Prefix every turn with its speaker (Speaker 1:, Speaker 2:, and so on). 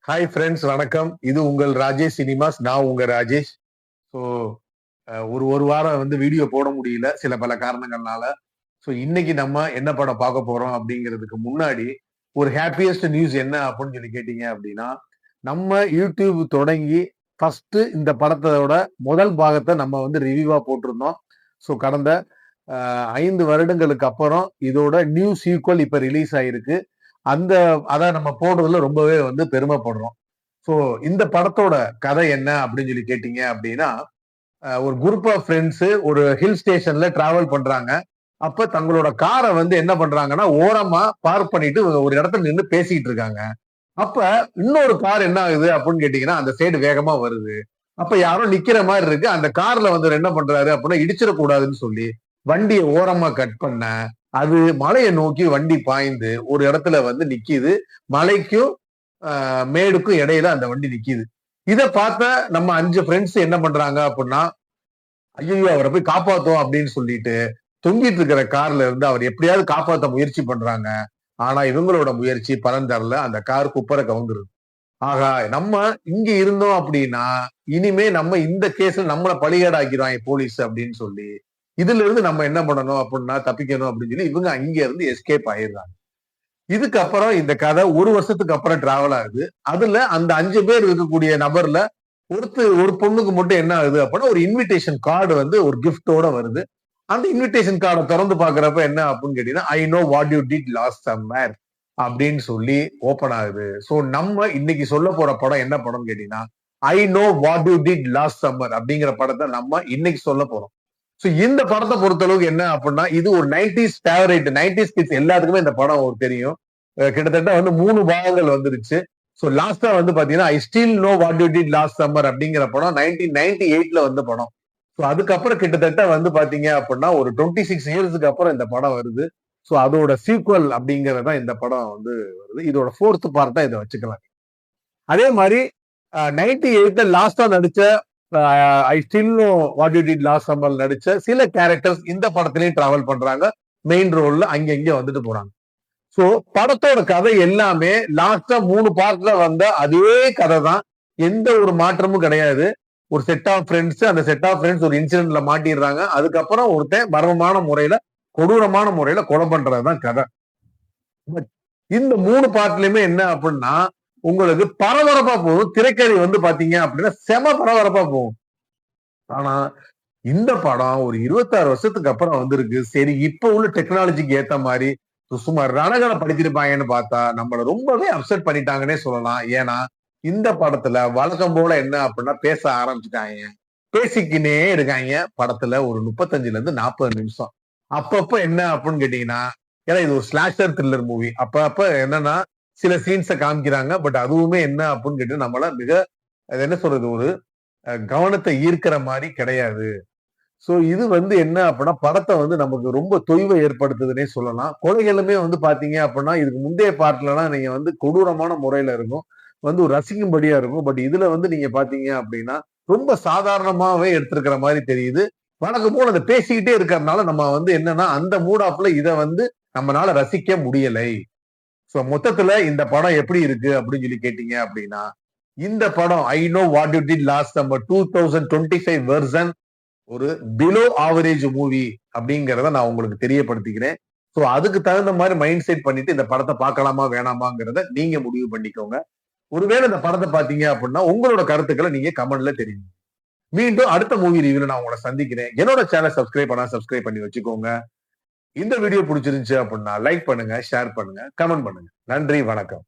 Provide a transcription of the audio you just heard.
Speaker 1: Hi friends, வணக்கம். இது உங்கள் ராஜேஷ் சினிமாஸ். நான் உங்க ராஜேஷ். ஸோ ஒரு வாரம் வீடியோ போட முடியல சில பல காரணங்கள்னால. ஸோ இன்னைக்கு நம்ம என்ன படம் பார்க்க போறோம் அப்படிங்கிறதுக்கு முன்னாடி ஒரு ஹாப்பியஸ்ட் நியூஸ் என்ன அப்படின்னு கேட்டீங்க அப்படின்னா, நம்ம யூடியூப் தொடங்கி ஃபர்ஸ்ட் இந்த படத்தோட முதல் பாகத்தை நம்ம ரிவ்யூவா போட்டிருந்தோம். ஸோ கடந்த 5 வருடங்களுக்கு அப்புறம் இதோட நியூ சீக்வல் இப்ப ரிலீஸ் ஆயிருக்கு. அத நம்ம போடுறதுல ரொம்பவே பெருமைப்படுறோம். சோ இந்த படத்தோட கதை என்ன அப்படின்னு கேட்டீங்க அப்படின்னா, ஒரு குரூப் ஆஃப் ஃப்ரெண்ட்ஸ் ஒரு ஹில் ஸ்டேஷன்ல டிராவல் பண்றாங்க. அப்ப தங்களோட காரை என்ன பண்றாங்கன்னா, ஓரமா பார்க் பண்ணிட்டு ஒரு இடத்துல நின்னு பேசிட்டு இருக்காங்க. அப்ப இன்னொரு கார் என்ன ஆகுது அப்படின்னு கேட்டீங்கன்னா, அந்த சைடு வேகமா வருது. அப்ப யாரோ நிக்கிற மாதிரி இருக்கு. அந்த கார்ல என்ன பண்றாரு அப்படின்னா, இடிச்சிடக்கூடாதுன்னு சொல்லி வண்டியை ஓரமா கட் பண்ண, அது மலையை நோக்கி வண்டி பாய்ந்து ஒரு இடத்துல நிக்கிது. மலைக்கும் மேடுக்கும் இடையில அந்த வண்டி நிக்கிது. இத பார்த்த நம்ம 5 ஃப்ரெண்ட்ஸ் என்ன பண்றாங்க அப்படின்னா, ஐயோ அவரை போய் காப்பாத்தோம் அப்படின்னு சொல்லிட்டு தொங்கிட்டு இருக்கிற கார்ல இருந்து அவர் எப்படியாவது காப்பாத்த முயற்சி பண்றாங்க. ஆனா இவங்களோட முயற்சி பலன் தரல. அந்த கார் குப்பரை கவுந்துருது. ஆகா, நம்ம இங்க இருந்தோம் அப்படின்னா இனிமே நம்ம இந்த கேஸ்ல நம்மள பலிகேடாக்கிறாங்க போலீஸ் அப்படின்னு சொல்லி, இதுல இருந்து நம்ம என்ன பண்ணணும் அப்படின்னா தப்பிக்கணும் அப்படின்னு சொல்லி இவங்க அங்க இருந்து எஸ்கேப் ஆயிடுறாங்க. இதுக்கப்புறம் இந்த கதை 1 வருஷத்துக்கு அப்புறம் டிராவல் ஆகுது. அதுல அந்த 5 பேர் இருக்கக்கூடிய நபர்ல ஒரு பொண்ணுக்கு மட்டும் என்ன ஆகுது அப்படின்னா, ஒரு இன்விடேஷன் கார்டு ஒரு கிஃப்டோட வருது. அந்த இன்விடேஷன் கார்டை திறந்து பாக்குறப்ப என்ன அப்படின்னு கேட்டீங்கன்னா, I know what you did last summer அப்படின்னு சொல்லி ஓபன் ஆகுது. சோ நம்ம இன்னைக்கு சொல்ல போற படம் என்ன படம் கேட்டீங்கன்னா, I know what you did last summer அப்படிங்கிற படத்தை நம்ம இன்னைக்கு சொல்ல போறோம். சோ இந்த படத்தை பொறுத்த அளவுக்கு என்ன அப்படின்னா, இது ஒரு 90s ஃபேவரட். 90s கிட்ஸ் எல்லாத்துக்குமே இந்த படம் தெரியும். கிட்டத்தட்ட 3 பாகங்கள் வந்துருச்சு. சோ லாஸ்டா பாத்தீங்கன்னா, I still know what you did last summer அப்படிங்கிற படம் 1998ல வந்த படம். சோ அதுக்கப்புறம் கிட்டத்தட்ட பாத்தீங்க அப்படின்னா ஒரு 26 இயர்ஸ்க்கு அப்புறம் இந்த படம் வருது. சோ அதோட சீக்வல் அப்படிங்கறதான் இந்த படம் வருது. இதோட 4th பார்ட்டா இதை வச்சுக்கலாம். அதே மாதிரி 98ல லாஸ்டா நடிச்ச I still know what you did last summer நடிச்ச சில கேரக்டர்ஸ் இந்த படத்திலையும் டிராவல் பண்றாங்க. மெயின் ரோல்ல அங்க வந்துட்டு போறாங்க. சோ படத்தோட கதை எல்லாமே லாஸ்டா 3 பார்ட்ல வந்த அதே கதை தான். எந்த ஒரு மாற்றமும் கிடையாது. ஒரு செட் ஆஃப் ஃப்ரெண்ட்ஸ், அந்த செட் ஆஃப் ஃப்ரெண்ட்ஸ் ஒரு இன்சிடென்ட்ல மாட்டிடுறாங்க. அதுக்கப்புறம் ஒருத்தன் மர்மமான முறையில, கொடூரமான முறையில கொலை பண்றதுதான் கதை. இந்த 3 பார்ட்லயுமே என்ன அப்படின்னா, உங்களுக்கு பரபரப்பா போகும். திரைக்கதை பாத்தீங்க அப்படின்னா செம பரபரப்பா போகும். ஆனா இந்த படம் ஒரு 26 வருஷத்துக்கு அப்புறம் வந்திருக்கு. சரி, இப்ப உள்ள டெக்னாலஜிக்கு ஏத்த மாதிரி சும்மா ரணகலை படுத்திருப்பாங்கன்னு பார்த்தா நம்மள ரொம்பவே அப்செட் பண்ணிட்டாங்கன்னே சொல்லலாம். ஏன்னா இந்த படத்துல வழக்கம் போல என்ன அப்படின்னா பேச ஆரம்பிச்சுட்டாங்க. பேசிக்கினே இருக்காங்க. படத்துல ஒரு 35ல இருந்து 40 நிமிஷம். அப்பப்ப என்ன அப்படின்னு கேட்டீங்கன்னா, ஏன்னா இது ஒரு ஸ்லாஷர் த்ரில்லர் மூவி. அப்ப என்னன்னா சில சீன்ஸை காமிக்கிறாங்க. பட் அதுவுமே என்ன அப்படின்னு கேட்டு நம்மள மிக என்ன சொல்றது, ஒரு கவனத்தை ஈர்க்கிற மாதிரி கிடையாது. சோ இது என்ன அப்படின்னா படத்தை நமக்கு ரொம்ப தொய்வை ஏற்படுத்துதுன்னே சொல்லலாம். கொலைகளுமே பாத்தீங்க அப்படின்னா இதுக்கு முந்தைய பார்ட்லாம் நீங்க கொடூரமான முறையில இருக்கும். ஒரு ரசிக்கும்படியா இருக்கும். பட் இதுல நீங்க பாத்தீங்க அப்படின்னா ரொம்ப சாதாரணமாவே எடுத்திருக்கிற மாதிரி தெரியுது. வழக்கம் போல அதை பேசிக்கிட்டே இருக்கிறதுனால நம்ம என்னன்னா அந்த மூட் ஆஃப்ல இதை நம்மளால ரசிக்க முடியலை. சோ மொத்தத்துல இந்த படம் எப்படி இருக்கு அப்படின்னு சொல்லி கேட்டீங்க அப்படின்னா, இந்த படம் I know what you did last summer 2025 version ஒரு பிலோ ஆவரேஜ் மூவி அப்படிங்கறத நான் உங்களுக்கு தெரியப்படுத்திக்கிறேன். சோ அதுக்கு தகுந்த மாதிரி மைண்ட் செட் பண்ணிட்டு இந்த படத்தை பார்க்கலாமா வேணாமாங்கிறத நீங்க முடிவு பண்ணிக்கோங்க. ஒருவேளை இந்த படத்தை பாத்தீங்க அப்படின்னா உங்களோட கருத்துக்களை நீங்க கமெண்ட்ல தெரியுங்க. மீண்டும் அடுத்த மூவி ரிவ்யூல நான் உங்களை சந்திக்கிறேன். என்னோட சேனல் சப்ஸ்கிரைப் பண்ணி வச்சுக்கோங்க. இந்த வீடியோ பிடிச்சிருந்துச்சு அப்படின்னா லைக் பண்ணுங்க, ஷேர் பண்ணுங்க, கமெண்ட் பண்ணுங்க. நன்றி, வணக்கம்.